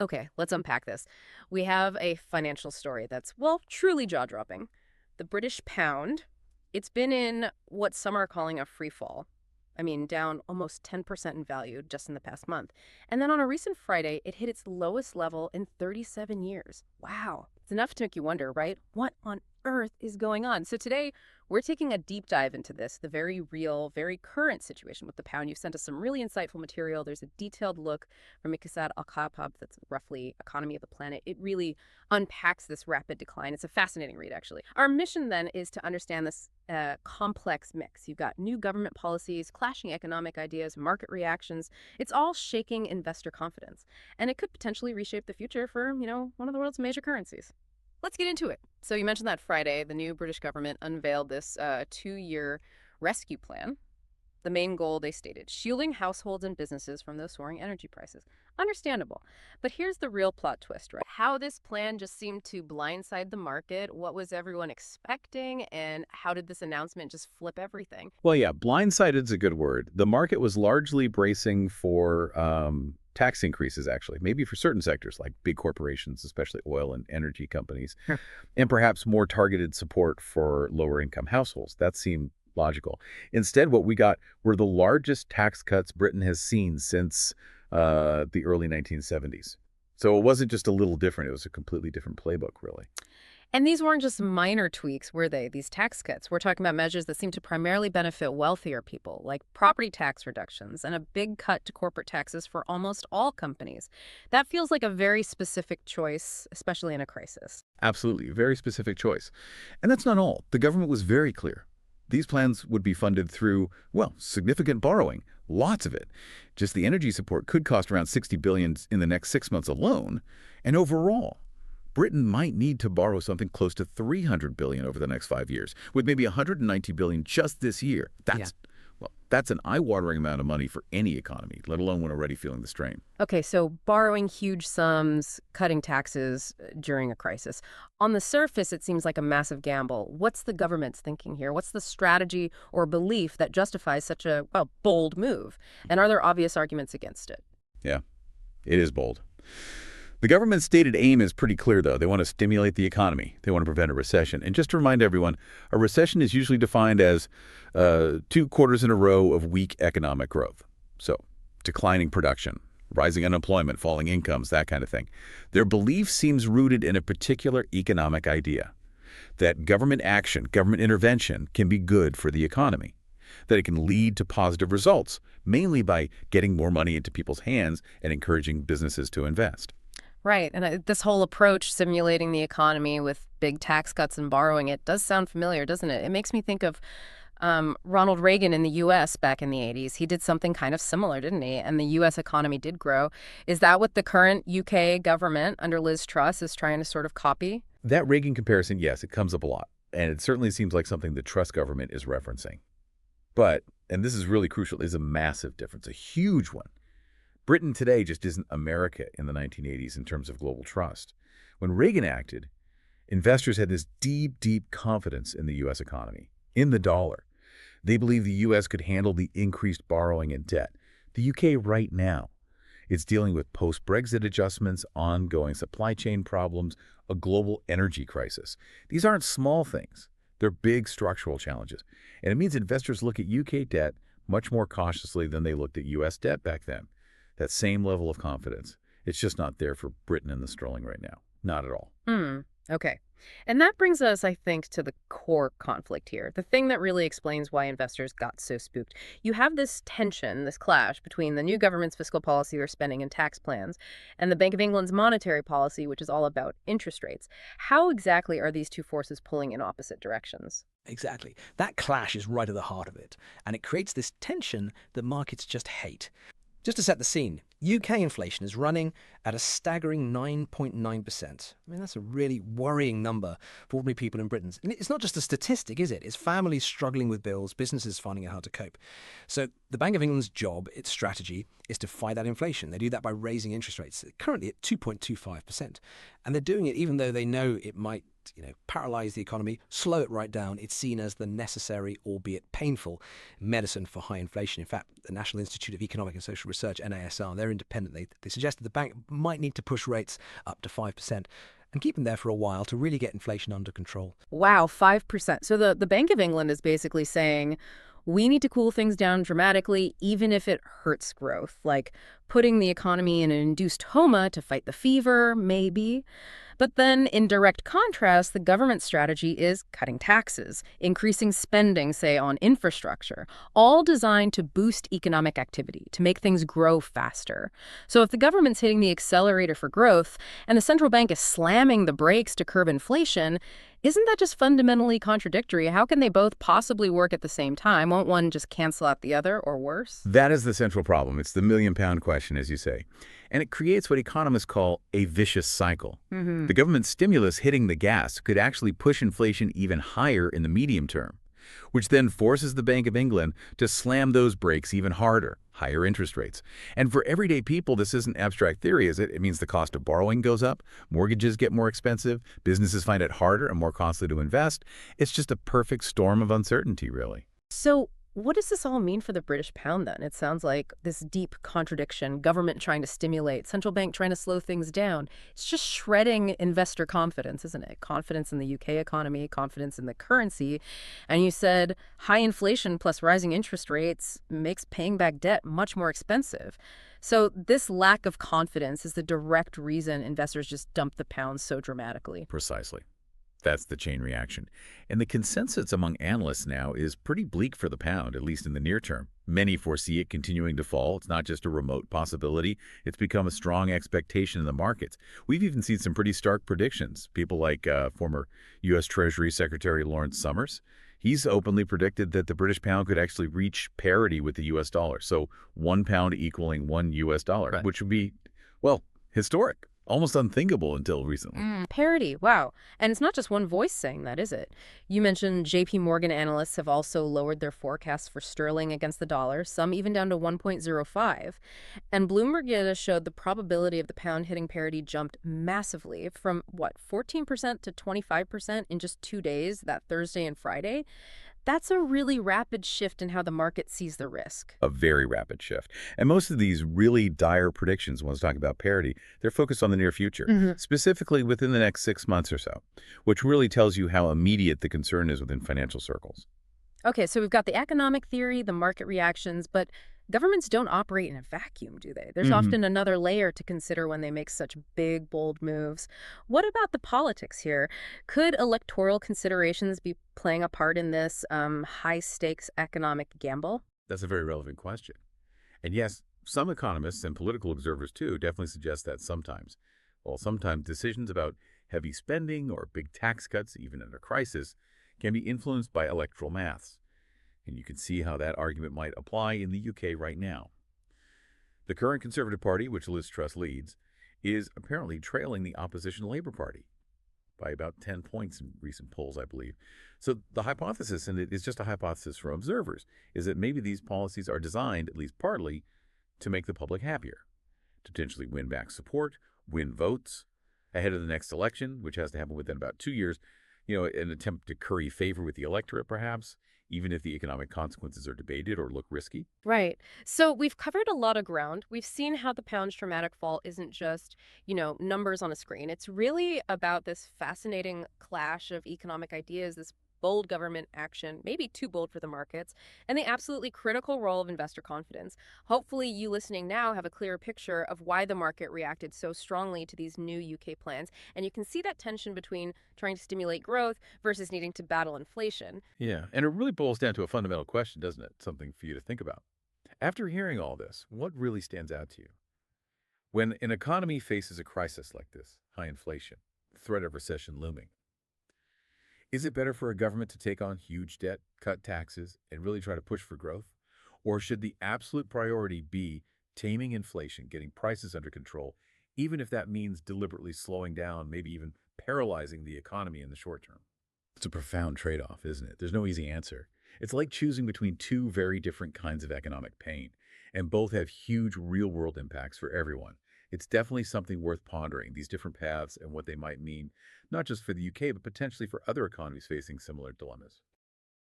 Okay, let's unpack this. We have a financial story that's, well, truly jaw-dropping. The British pound, it's been in what some are calling a free fall. I mean, down almost 10% in value just in the past month. And then on a recent Friday, it hit its lowest level in 37 years. Wow. It's enough to make you wonder, right? What on earth is going on? So today, we're taking a deep dive into this, the very real, very current situation with the pound. You've sent us some really insightful material. There's a detailed look from Iktisad Al-Khabab, that's roughly Economy of the Planet. It really unpacks this rapid decline. It's a fascinating read, actually. Our mission then is to understand this complex mix. You've got new government policies, clashing economic ideas, market reactions. It's all shaking investor confidence. And it could potentially reshape the future for, one of the world's major currencies. Let's get into it. So you mentioned that Friday, the new British government unveiled this 2-year rescue plan. The main goal, they stated, shielding households and businesses from those soaring energy prices. Understandable. But here's the real plot twist, right? How this plan just seemed to blindside the market, what was everyone expecting, and how did this announcement just flip everything? Well, yeah, blindsided is a good word. The market was largely bracing for tax increases, actually, maybe for certain sectors like big corporations, especially oil and energy companies, Sure. and perhaps more targeted support for lower income households. That seemed logical. Instead, what we got were the largest tax cuts Britain has seen since the early 1970s. So it wasn't just a little different. It was a completely different playbook, really. And these weren't just minor tweaks, were they? These tax cuts. We're talking about measures that seem to primarily benefit wealthier people, like property tax reductions and a big cut to corporate taxes for almost all companies. That feels like a very specific choice, especially in a crisis. Absolutely. Very specific choice. And that's not all. The government was very clear. These plans would be funded through, well, significant borrowing, lots of it. Just the energy support could cost around $60 billion in the next 6 months alone. And overall, Britain might need to borrow something close to $300 billion over the next 5 years, with maybe $190 billion just this year. That's an eye-watering amount of money for any economy, let alone one already feeling the strain. Okay, so borrowing huge sums, cutting taxes during a crisis. On the surface, it seems like a massive gamble. What's the government's thinking here? What's the strategy or belief that justifies such a, well, bold move? And are there obvious arguments against it? Yeah, it is bold. The government's stated aim is pretty clear, though. They want to stimulate the economy. They want to prevent a recession. And just to remind everyone, a recession is usually defined as 2 quarters in a row of weak economic growth. So declining production, rising unemployment, falling incomes, that kind of thing. Their belief seems rooted in a particular economic idea, that government action, government intervention can be good for the economy, that it can lead to positive results, mainly by getting more money into people's hands and encouraging businesses to invest. Right. And this whole approach, simulating the economy with big tax cuts and borrowing, it does sound familiar, doesn't it? It makes me think of Ronald Reagan in the U.S. back in the 80s. He did something kind of similar, didn't he? And the U.S. economy did grow. Is that what the current U.K. government under Liz Truss is trying to sort of copy? That Reagan comparison, yes, it comes up a lot. And it certainly seems like something the Truss government is referencing. But, and this is really crucial, is a massive difference, a huge one. Britain today just isn't America in the 1980s in terms of global trust. When Reagan acted, investors had this deep, deep confidence in the U.S. economy, in the dollar. They believed the U.S. could handle the increased borrowing and debt. The U.K. right now, it's dealing with post-Brexit adjustments, ongoing supply chain problems, a global energy crisis. These aren't small things. They're big structural challenges. And it means investors look at UK debt much more cautiously than they looked at U.S. debt back then. That same level of confidence. It's just not there for Britain and the sterling right now. Not at all. Okay. And that brings us, I think, to the core conflict here, the thing that really explains why investors got so spooked. You have this tension, this clash between the new government's fiscal policy or spending and tax plans and the Bank of England's monetary policy, which is all about interest rates. How exactly are these two forces pulling in opposite directions? Exactly. That clash is right at the heart of it, and it creates this tension that markets just hate. Just to set the scene, UK inflation is running at a staggering 9.9%. I mean, that's a really worrying number for ordinary people in Britain. And it's not just a statistic, is it? It's families struggling with bills, businesses finding it hard to cope. So the Bank of England's job, its strategy, is to fight that inflation. They do that by raising interest rates, currently at 2.25%. And they're doing it even though they know it might just, paralyze the economy, slow it right down. It's seen as the necessary, albeit painful, medicine for high inflation. In fact, the National Institute of Economic and Social Research, NASR, they're independent. They suggested the bank might need to push rates up to 5% and keep them there for a while to really get inflation under control. Wow, 5%. So the Bank of England is basically saying we need to cool things down dramatically, even if it hurts growth, like putting the economy in an induced coma to fight the fever, maybe. But then, in direct contrast, the government strategy is cutting taxes, increasing spending, say, on infrastructure, all designed to boost economic activity, to make things grow faster. So if the government's hitting the accelerator for growth and the central bank is slamming the brakes to curb inflation, isn't that just fundamentally contradictory? How can they both possibly work at the same time? Won't one just cancel out the other, or worse? That is the central problem. It's the million-pound question, as you say. And it creates what economists call a vicious cycle. The government stimulus hitting the gas could actually push inflation even higher in the medium term, which then forces the Bank of England to slam those brakes even harder, higher interest rates. And for everyday people, this isn't abstract theory, is it? It means the cost of borrowing goes up, mortgages get more expensive, businesses find it harder and more costly to invest. It's just a perfect storm of uncertainty, really. So what does this all mean for the British pound, then? It sounds like this deep contradiction, government trying to stimulate, central bank trying to slow things down. It's just shredding investor confidence, isn't it? Confidence in the UK economy, confidence in the currency. And you said high inflation plus rising interest rates makes paying back debt much more expensive. So this lack of confidence is the direct reason investors just dump the pound so dramatically. Precisely. That's the chain reaction. And the consensus among analysts now is pretty bleak for the pound, at least in the near term. Many foresee it continuing to fall. It's not just a remote possibility. It's become a strong expectation in the markets. We've even seen some pretty stark predictions. People like former U.S. Treasury Secretary Lawrence Summers. He's openly predicted that the British pound could actually reach parity with the U.S. dollar. So 1 pound equaling 1 U.S. dollar, Right. which would be, well, historic. Almost unthinkable until recently. Parity, wow. And it's not just one voice saying that, is it? You mentioned JP Morgan analysts have also lowered their forecasts for sterling against the dollar, some even down to 1.05. And Bloomberg data showed the probability of the pound hitting parity jumped massively from, 14% to 25% in just 2 days, that Thursday and Friday. That's a really rapid shift in how the market sees the risk. A very rapid shift. And most of these really dire predictions, when I was talking about parity, they're focused on the near future, specifically within the next 6 months or so, which really tells you how immediate the concern is within financial circles. Okay, so we've got the economic theory, the market reactions, but governments don't operate in a vacuum, do they? There's often another layer to consider when they make such big, bold moves. What about the politics here? Could electoral considerations be playing a part in this high-stakes economic gamble? That's a very relevant question. And yes, some economists and political observers, too, definitely suggest that sometimes. Well, sometimes decisions about heavy spending or big tax cuts, even in a crisis, can be influenced by electoral maths. And you can see how that argument might apply in the UK right now. The current Conservative Party, which Liz Truss leads, is apparently trailing the opposition Labour Party by about 10 points in recent polls, I believe. So the hypothesis, and it is just a hypothesis from observers, is that maybe these policies are designed, at least partly, to make the public happier, to potentially win back support, win votes ahead of the next election, which has to happen within about 2 years, an attempt to curry favor with the electorate, perhaps, even if the economic consequences are debated or look risky. Right. So we've covered a lot of ground. We've seen how the pound's dramatic fall isn't just, numbers on a screen. It's really about this fascinating clash of economic ideas, this bold government action, maybe too bold for the markets, and the absolutely critical role of investor confidence. Hopefully you listening now have a clearer picture of why the market reacted so strongly to these new UK plans, and you can see that tension between trying to stimulate growth versus needing to battle inflation. Yeah, and it really boils down to a fundamental question, doesn't it? Something for you to think about. After hearing all this, what really stands out to you? When an economy faces a crisis like this, high inflation, threat of recession looming, is it better for a government to take on huge debt, cut taxes, and really try to push for growth? Or should the absolute priority be taming inflation, getting prices under control, even if that means deliberately slowing down, maybe even paralyzing the economy in the short term? It's a profound trade-off, isn't it? There's no easy answer. It's like choosing between two very different kinds of economic pain, and both have huge real-world impacts for everyone. It's definitely something worth pondering, these different paths and what they might mean, not just for the UK, but potentially for other economies facing similar dilemmas.